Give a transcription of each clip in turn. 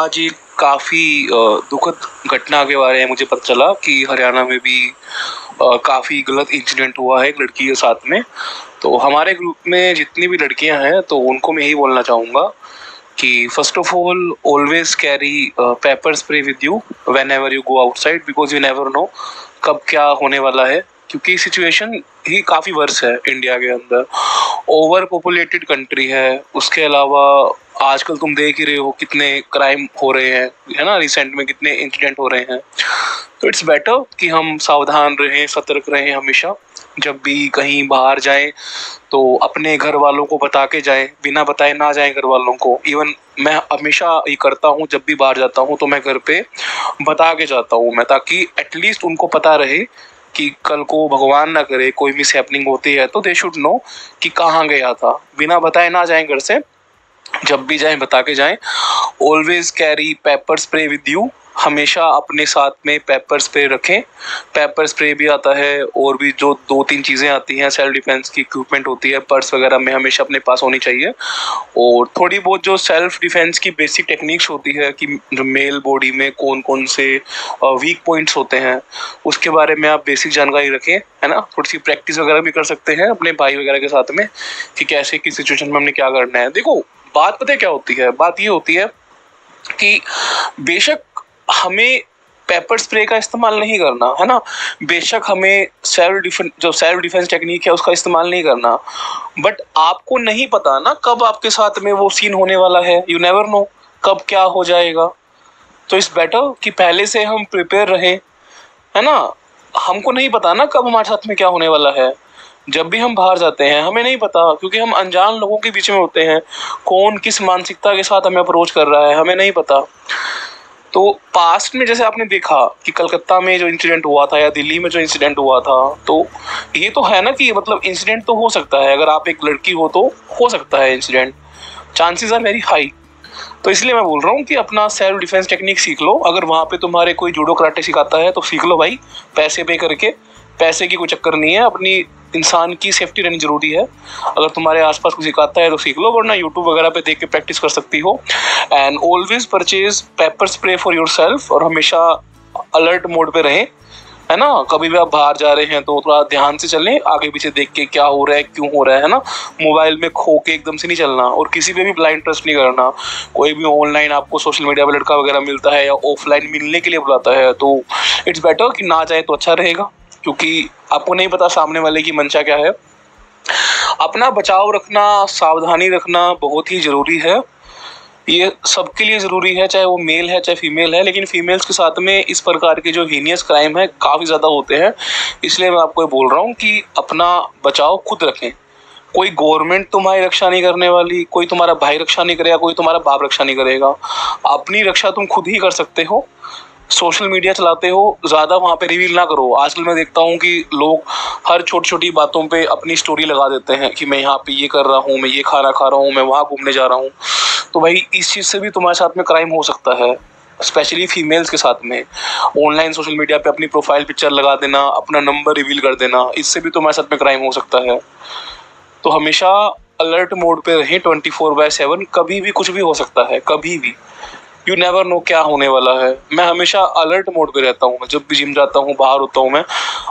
आज एक काफ़ी दुखद घटना के बारे में मुझे पता चला कि हरियाणा में भी काफ़ी गलत इंसिडेंट हुआ है एक लड़की के साथ में। तो हमारे ग्रुप में जितनी भी लड़कियां हैं तो उनको मैं यही बोलना चाहूँगा कि first of all always carry paper spray with you when ever you go outside, because you never know कब क्या होने वाला है। क्योंकि सिचुएशन ही काफ़ी वर्स है इंडिया के अंदर, ओवर पॉपुलेटेड कंट्री है। उसके अलावा आजकल तुम देख ही रहे हो कितने क्राइम हो रहे हैं, है ना, रिसेंट में कितने इंसिडेंट हो रहे हैं। तो इट्स बेटर कि हम सावधान रहें, सतर्क रहें हमेशा। जब भी कहीं बाहर जाएं तो अपने घर वालों को बता के जाएं, बिना बताए ना जाएं घर वालों को। इवन मैं हमेशा ये करता हूँ, जब भी बाहर जाता हूँ तो मैं घर पे बता के जाता हूँ मैं, ताकि एटलीस्ट उनको पता रहे कि कल को भगवान ना करे कोई मिस हैपनिंग होती है तो दे शुड नो कि कहाँ गया था। बिना बताए ना जाएं घर से, जब भी जाएं बता के जाएं। Always carry paper spray with you, हमेशा अपने साथ में पेपर स्प्रे रखें। पेपर स्प्रे भी आता है और भी जो 2-3 चीज़ें आती हैं, सेल्फ डिफेंस की इक्विपमेंट होती है, पर्स वगैरह में हमेशा अपने पास होनी चाहिए। और थोड़ी बहुत जो सेल्फ डिफेंस की बेसिक टेक्निक्स होती है कि जो मेल बॉडी में कौन कौन से वीक पॉइंट्स होते हैं, उसके बारे में आप बेसिक जानकारी रखें, है ना। थोड़ी सी प्रैक्टिस वगैरह भी कर सकते हैं अपने भाई वगैरह के साथ में कि कैसे किस सिचुएशन में हमने क्या करना है। देखो, बात पता है क्या होती है, बात ये होती है कि बेशक हमें पेपर स्प्रे का इस्तेमाल नहीं करना, है ना, बेशक हमें सेल्फ डिफेंस टेक्निक है उसका इस्तेमाल नहीं करना, बट आपको नहीं पता ना कब आपके साथ में वो सीन होने वाला है। यू नेवर नो कब क्या हो जाएगा। तो इट्स बेटर कि पहले से हम प्रिपेयर रहें, है ना। हमको नहीं पता ना कब हमारे साथ में क्या होने वाला है। जब भी हम बाहर जाते हैं हमें नहीं पता, क्योंकि हम अनजान लोगों के बीच में होते हैं। कौन किस मानसिकता के साथ हमें अप्रोच कर रहा है हमें नहीं पता। तो पास्ट में जैसे आपने देखा कि कलकत्ता में जो इंसिडेंट हुआ था या दिल्ली में जो इंसिडेंट हुआ था, तो ये तो है ना कि मतलब इंसिडेंट तो हो सकता है। अगर आप एक लड़की हो सकता है incident, chances are very high. तो इसलिए मैं बोल रहा हूँ कि अपना सेल्फ डिफेंस टेक्निक सीख लो। अगर वहाँ पे तुम्हारे कोई जूडो कराटे सिखाता है तो सीख लो भाई, पैसे पे करके। पैसे की कोई चक्कर नहीं है, अपनी इंसान की सेफ्टी रहनी जरूरी है। अगर तुम्हारे आसपास कोई सिखाता है तो सीख लो, वरना यूट्यूब वगैरह पे देख के प्रैक्टिस कर सकती हो। And always purchase paper spray for your self, और हमेशा अलर्ट मोड पे रहें, है ना। कभी भी आप बाहर जा रहे हैं तो थोड़ा ध्यान से चलें, आगे पीछे देख के क्या हो रहा है क्यों हो रहा है ना। मोबाइल में खो के एकदम से नहीं चलना, और किसी पे भी ब्लाइंड ट्रस्ट नहीं करना। कोई भी ऑनलाइन आपको सोशल मीडिया पे लड़का वगैरह मिलता है या ऑफलाइन मिलने के लिए बुलाता है तो इट्स बेटर कि ना जाए तो अच्छा रहेगा, क्योंकि आपको नहीं पता सामने वाले की मंशा क्या है। अपना बचाव रखना, सावधानी रखना बहुत ही ज़रूरी है। ये सबके लिए ज़रूरी है, चाहे वो मेल है चाहे फीमेल है। लेकिन फीमेल्स के साथ में इस प्रकार के जो हीनियस क्राइम है काफ़ी ज़्यादा होते हैं। इसलिए मैं आपको ये बोल रहा हूँ कि अपना बचाव खुद रखें। कोई गवर्नमेंट तुम्हारी रक्षा नहीं करने वाली, कोई तुम्हारा भाई रक्षा नहीं करेगा, कोई तुम्हारा बाप रक्षा नहीं करेगा। अपनी रक्षा तुम खुद ही कर सकते हो। सोशल मीडिया चलाते हो, ज़्यादा वहाँ पे रिवील ना करो। आजकल मैं देखता हूँ कि लोग हर छोटी छोटी बातों पे अपनी स्टोरी लगा देते हैं कि मैं यहाँ पे ये कर रहा हूँ, मैं ये खाना खा रहा हूँ, मैं वहाँ घूमने जा रहा हूँ। तो भाई इस चीज़ से भी तुम्हारे साथ में क्राइम हो सकता है, स्पेशली फीमेल्स के साथ में। ऑनलाइन सोशल मीडिया पे अपनी प्रोफाइल पिक्चर लगा देना, अपना नंबर रिवील कर देना, इससे भी तुम्हारे साथ में क्राइम हो सकता है। तो हमेशा अलर्ट मोड पे रहें 24/7। कभी भी कुछ भी हो सकता है, कभी भी। यू नेवर नो क्या होने वाला है। मैं हमेशा अलर्ट मोड पे रहता हूँ। मैं जब भी जिम जाता हूँ, बाहर होता हूँ, मैं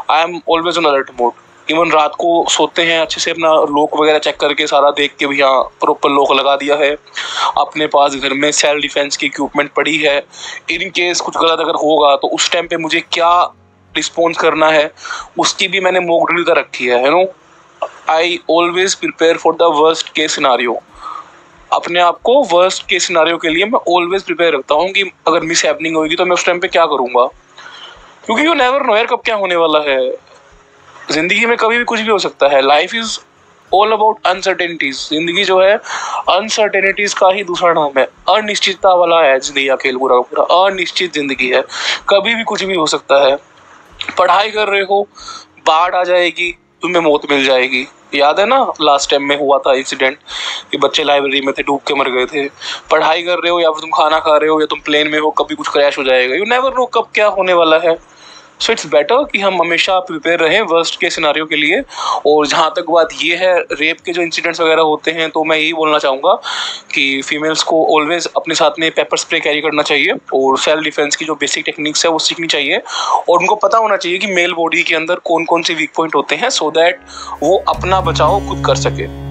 I am always on alert mode. Even रात को सोते हैं अच्छे से अपना लॉक वगैरह चेक करके, सारा देख के भी हाँ प्रॉपर लॉक लगा दिया है। अपने पास घर में सेल्फ डिफेंस की इक्विपमेंट पड़ी है। इन केस कुछ गलत अगर होगा तो उस टाइम पे मुझे क्या रिस्पॉन्स करना है उसकी भी मैंने मॉक ड्रिल कर रखी है, you know. I always prepare for the worst case scenario. अपने आप को वर्स्ट केस सिनारियो के लिए मैं ऑलवेज प्रिपेयर रखता हूँ कि अगर मिस हैपनिंग होगी तो मैं उस टाइम पे क्या करूँगा। क्योंकि यू नेवर नो यार कब क्या होने वाला है। जिंदगी में कभी भी कुछ भी हो सकता है। Life is all about uncertainties. जिंदगी जो है अनसर्टेनिटीज का ही दूसरा नाम है। अनिश्चितता वाला है जिंदगी का खेल, पूरा पूरा अनिश्चित जिंदगी है। कभी भी कुछ भी हो सकता है। पढ़ाई कर रहे हो, बाढ़ आ जाएगी, तुम्हें मौत मिल जाएगी। याद है ना लास्ट टाइम में हुआ था इंसिडेंट कि बच्चे लाइब्रेरी में थे, डूब के मर गए थे। पढ़ाई कर रहे हो या फिर तुम खाना खा रहे हो या तुम प्लेन में हो, कभी कुछ क्रैश हो जाएगा। यू नेवर नो कब क्या होने वाला है। सो इट्स बेटर कि हम हमेशा प्रिपेयर रहें वर्स्ट के सिनारियो के लिए। और जहाँ तक बात ये है रेप के जो इंसिडेंट्स वगैरह होते हैं, तो मैं यही बोलना चाहूँगा कि फीमेल्स को ऑलवेज अपने साथ में पेपर स्प्रे कैरी करना चाहिए और सेल्फ डिफेंस की जो बेसिक टेक्निक्स है वो सीखनी चाहिए। और उनको पता होना चाहिए कि मेल बॉडी के अंदर कौन कौन से वीक पॉइंट होते हैं, सो दैट वो अपना बचाव खुद कर सके।